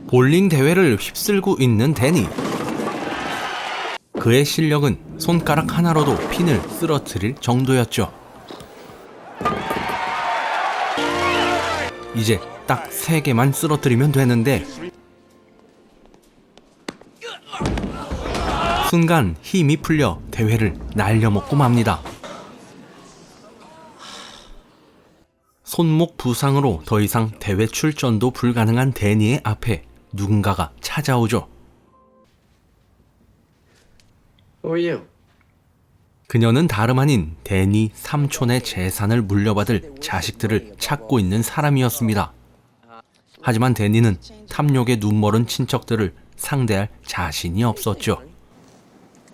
볼링 대회를 휩쓸고 있는 데니. 그의 실력은 손가락 하나로도 핀을 쓰러뜨릴 정도였죠. 이제 딱 3개만 쓰러뜨리면 되는데 순간 힘이 풀려 대회를 날려먹고 맙니다. 손목 부상으로 더 이상 대회 출전도 불가능한 데니의 앞에 누군가가 찾아오죠. Who are you? 그녀는 다름 아닌 데니 삼촌의 재산을 물려받을 자식들을 찾고 있는 사람이었습니다. 하지만 데니는 탐욕에 눈멀은 친척들을 상대할 자신이 없었죠.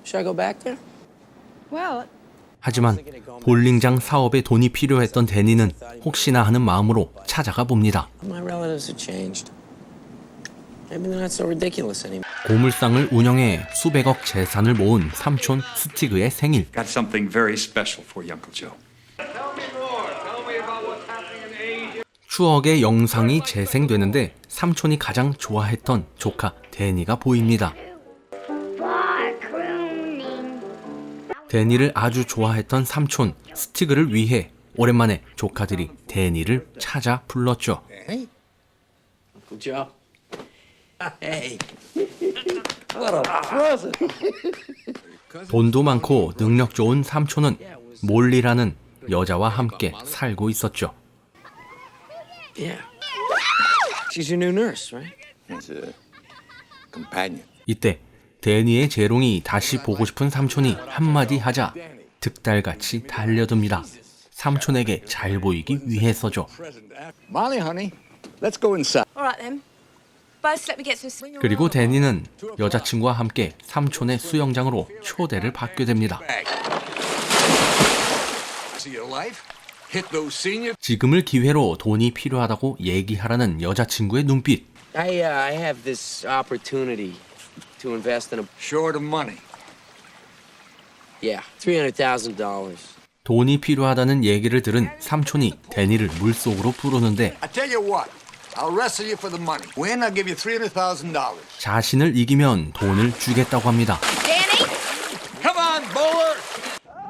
Should I go back there? Well, 하지만 볼링장 사업에 돈이 필요했던 데니는 혹시나 하는 마음으로 찾아가 봅니다. My relatives have changed. Maybe they're not so ridiculous anymore. 고물상을 운영해 수백억 재산을 모은 삼촌 스티그의 생일. Got something very special for you, Uncle Joe. 추억의 영상이 재생되는데 삼촌이 가장 좋아했던 조카 데니가 보입니다. 데니를 아주 좋아했던 삼촌 스티그를 위해 오랜만에 조카들이 데니를 찾아 불렀죠. Hey, Uncle Joe. Hey, what a present! 돈도 많고 능력 좋은 삼촌은 몰리라는 여자와 함께 살고 있었죠. Yeah. She's your new nurse, right? As a companion. 이때 데니의 재롱이 다시 보고 싶은 삼촌이 한마디 하자 득달같이 달려듭니다. 삼촌에게 잘 보이기 위해서죠. Molly, honey, let's go inside. all right then. First, let me get some. 그리고 데니는 여자친구와 함께 삼촌의 수영장으로 초대를 받게 됩니다. See your life? Hit those senior. 지금을 기회로 돈이 필요하다고 얘기하라는 여자친구의 눈빛. I have this opportunity to invest in a Short of money. yeah, $300,000. 돈이 필요하다는 얘기를 들은 삼촌이 데니를 물속으로 부르는데 I tell you what, I'll wrestle you for the money. Win, I'll give you $300,000. 자신을 이기면 돈을 주겠다고 합니다. Danny? Come on, bowler.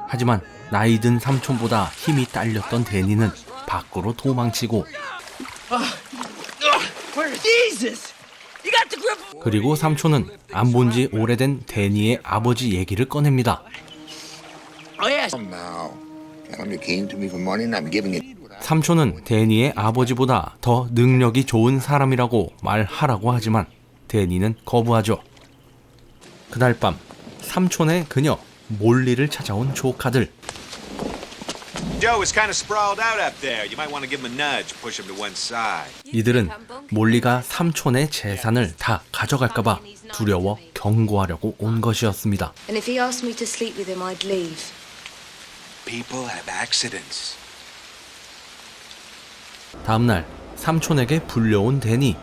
하지만 나이 든 삼촌보다 힘이 딸렸던 데니는 밖으로 도망치고 Jesus! You got the grip. 그리고 삼촌은 안 본 지 오래된 데니의 아버지 얘기를 꺼냅니다. Oh yeah. Now, tell him you came to me for money and I'm giving it. 삼촌은 데니의 아버지보다 더 능력이 좋은 사람이라고 말하라고 하지만 데니는 거부하죠. 그날 밤 삼촌의 그녀 몰리를 찾아온 조카들. Joe is kind of sprawled out up there. You might want to give him a nudge, push him to one side. 이들은 몰리가 삼촌의 재산을 다 가져갈까봐 두려워 경고하려고 온 것이었습니다. And if he asked me to sleep with him, I'd leave. People have accidents. 다음날 삼촌에게 불려온 데니.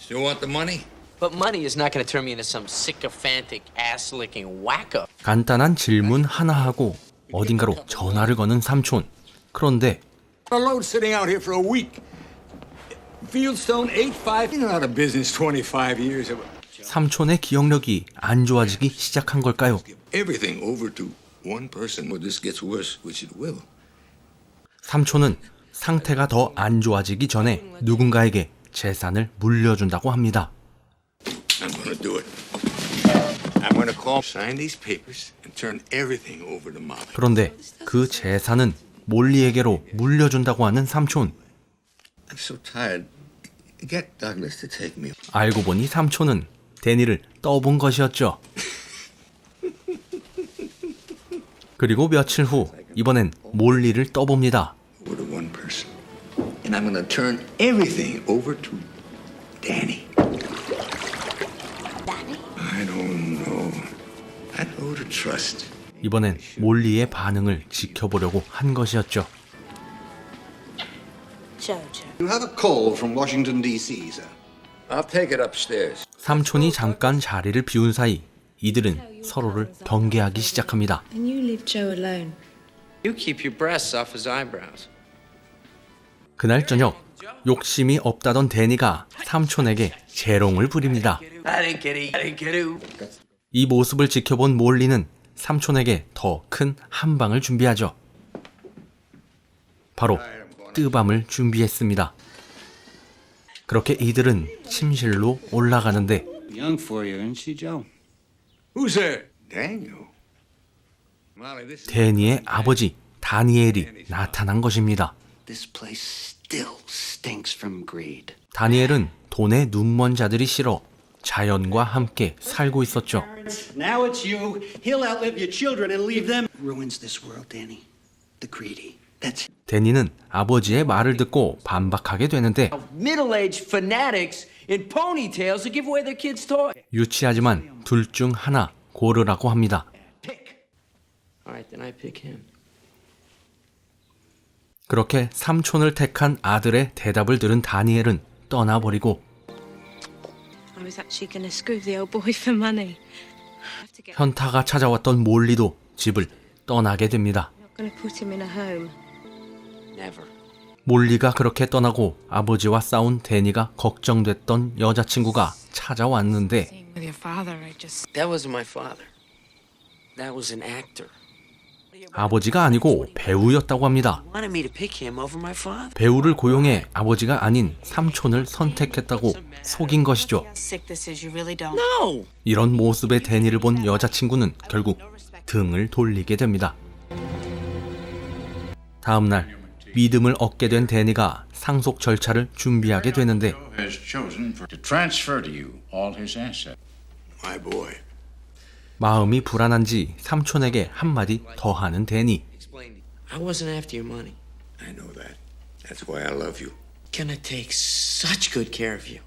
Still want the money? But money is not going to turn me into some sycophantic, ass-licking wacko. 간단한 질문 하나 하고 어딘가로 전화를 거는 삼촌. 그런데 Alone sitting out here for a week. Fieldstone 85. You're out of business 25 years. 삼촌의 기억력이 안 좋아지기 시작한 걸까요? Everything over to one person. Well, this gets worse, which it will. 삼촌은 상태가 더 안 좋아지기 전에 누군가에게 재산을 물려준다고 합니다. I'm going to do it. I'm going to call, sign these papers, and turn everything over to Molly. 그런데 그 재산은 몰리에게로 물려준다고 하는 삼촌. I'm so tired. Get Douglas to take me. 알고 보니 삼촌은 데니를 떠본 것이었죠. 그리고 며칠 후 이번엔 몰리를 떠봅니다. Over to one person. And I'm going to turn everything over to Danny. I don't know. I know who to trust. 이번엔 몰리의 반응을 지켜보려고 한 것이었죠. Jojo. You have a call from Washington, D.C., sir. I'll take it upstairs. 삼촌이 잠깐 자리를 비운 사이 이들은 서로를 경계하기 시작합니다. And you leave Joe alone. You keep your breasts off his eyebrows. 그날 저녁 욕심이 없다던 데니가 삼촌에게 재롱을 부립니다. I didn't get it. 이 모습을 지켜본 몰리는 삼촌에게 더 큰 한방을 준비하죠. 바로 뜨밤을 준비했습니다. 그렇게 이들은 침실로 올라가는데 Young for you, isn't she, Joe? Who's there? Daniel. Molly, this is 데니의 아버지 다니엘이 나타난 것입니다. This place still stinks from greed. 다니엘은 돈에 눈먼 자들이 싫어 자연과 함께 살고 있었죠. Now it's you. He'll outlive your children and leave them. Ruins this world, Danny. The greedy. That's 데니는 아버지의 말을 듣고 반박하게 되는데 Middle-aged fanatics in ponytails to give away their kids' toys. 유치하지만 둘 중 하나 고르라고 합니다. All right, then I pick him. 그렇게 삼촌을 택한 아들의 대답을 들은 다니엘은 떠나버리고 I was actually going to screw the old boy for money. I have to get. 현타가 찾아왔던 몰리도 집을 떠나게 됩니다. I'm not going to put him in a home. Never. 몰리가 그렇게 떠나고 아버지와 싸운 데니가 걱정됐던 여자친구가 찾아왔는데 With your father, I just. That wasn't my father. That was an actor. 아버지가 아니고 배우였다고 합니다. Wanted me to pick him over my father. 배우를 고용해 아버지가 아닌 삼촌을 선택했다고 속인 것이죠. Sick this is, you really don't. No. 이런 모습의 데니를 본 여자친구는 결국 등을 돌리게 됩니다. 다음 날 믿음을 얻게 된 데니가 상속 절차를 준비하게 되는데 has chosen to transfer to you all his assets. my boy. 마음이 불안한지 삼촌에게 한마디 더 하는 데니. Explain. I wasn't after your money. I know that. That's why I love you. Gonna take such good care of you.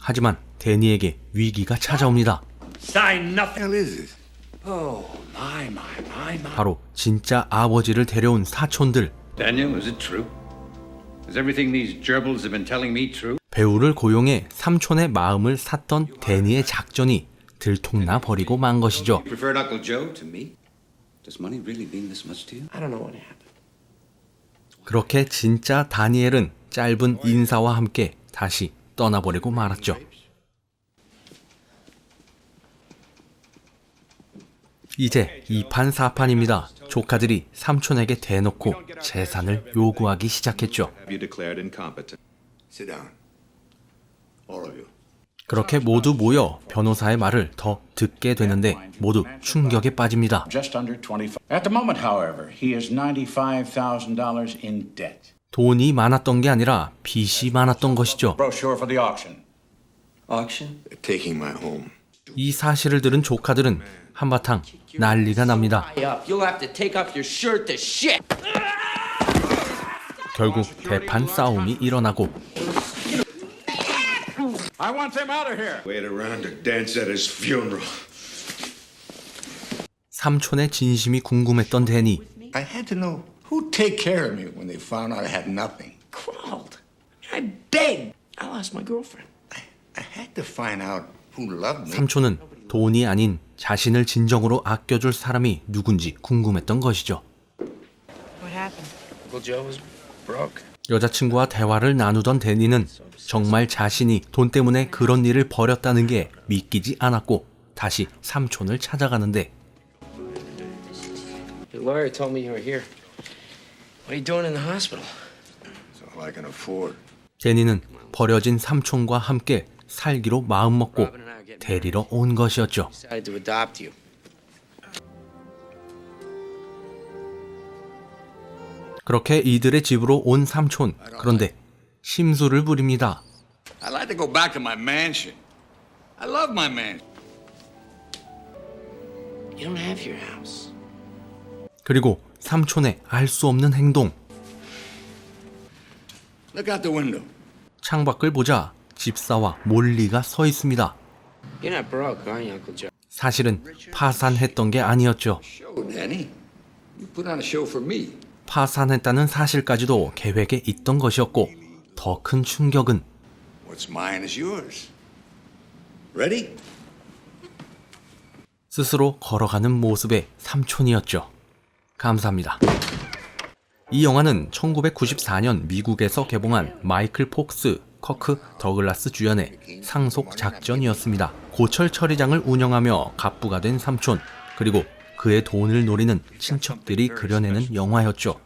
하지만 데니에게 위기가 찾아옵니다. Sign nothing. Hell is this? Oh, my. 바로 진짜 아버지를 데려온 사촌들. Daniel, is it true? Is everything these gerbils have been telling me true? 배우를 고용해 삼촌의 마음을 샀던 데니의 작전이 들통나 버리고 만 것이죠. You preferred Uncle Joe to me? Does money really mean this much to you? I don't know what happened. 그렇게 진짜 다니엘은 짧은 인사와 함께 다시 떠나버리고 말았죠. 이제 2판 4판입니다. 조카들이 삼촌에게 대놓고 재산을 요구하기 시작했죠. You declared incompetent. Sit down. All of you. 그렇게 모두 모여 변호사의 말을 더 듣게 되는데 모두 충격에 빠집니다. Just under 25. At the moment, however, he is $95,000 in debt. 돈이 많았던 게 아니라 빚이 많았던 것이죠. Brochure for the auction. Auction? They're taking my home. 이 사실을 들은 조카들은 한바탕 난리가 납니다. Up. You'll have to take off your shirt to shit. 결국 대판 싸움이 일어나고 I want them out of here. Wait around to dance at his funeral. 삼촌의 진심이 궁금했던 데니. I had to know who'd take care of me when they found out I had nothing. Crawled. I begged. I lost my girlfriend. I had to find out who loved me. 삼촌은 돈이 아닌 자신을 진정으로 아껴줄 사람이 누군지 궁금했던 것이죠. What happened? Uncle Joe was broke. 여자친구와 대화를 나누던 데니는 정말 자신이 돈 때문에 그런 일을 벌였다는 게 믿기지 않았고 다시 삼촌을 찾아가는데 Your lawyer told me you were here. What are you doing in the hospital? It's all I can afford. 데니는 버려진 삼촌과 함께 살기로 마음먹고 데리러 온 것이었죠. Decided to adopt you. 그렇게 이들의 집으로 온 삼촌. 그런데 심술을 부립니다. I'd like to go back to my mansion. I love my mansion. You don't have your house. 그리고 삼촌의 알 수 없는 행동. Look out the window. 창밖을 보자 집사와 몰리가 서 있습니다. You're not broke, are you, Uncle Joe? 사실은 파산했던 게 아니었죠. Show, Danny. You put on a show for me. 파산했다는 사실까지도 계획에 있던 것이었고 더 큰 충격은 What's mine is yours. Ready? 스스로 걸어가는 모습의 삼촌이었죠. 감사합니다. 이 영화는 1994년 미국에서 개봉한 마이클 폭스, 커크 더글라스 주연의 상속 작전이었습니다. 고철 처리장을 운영하며 갑부가 된 삼촌, 그리고 그의 돈을 노리는 친척들이 그려내는 영화였죠.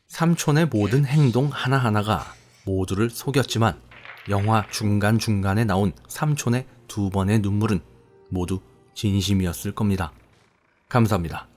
삼촌의 모든 행동 하나하나가 모두를 속였지만 영화 중간중간에 나온 삼촌의 2번의 눈물은 모두 진심이었을 겁니다. 감사합니다.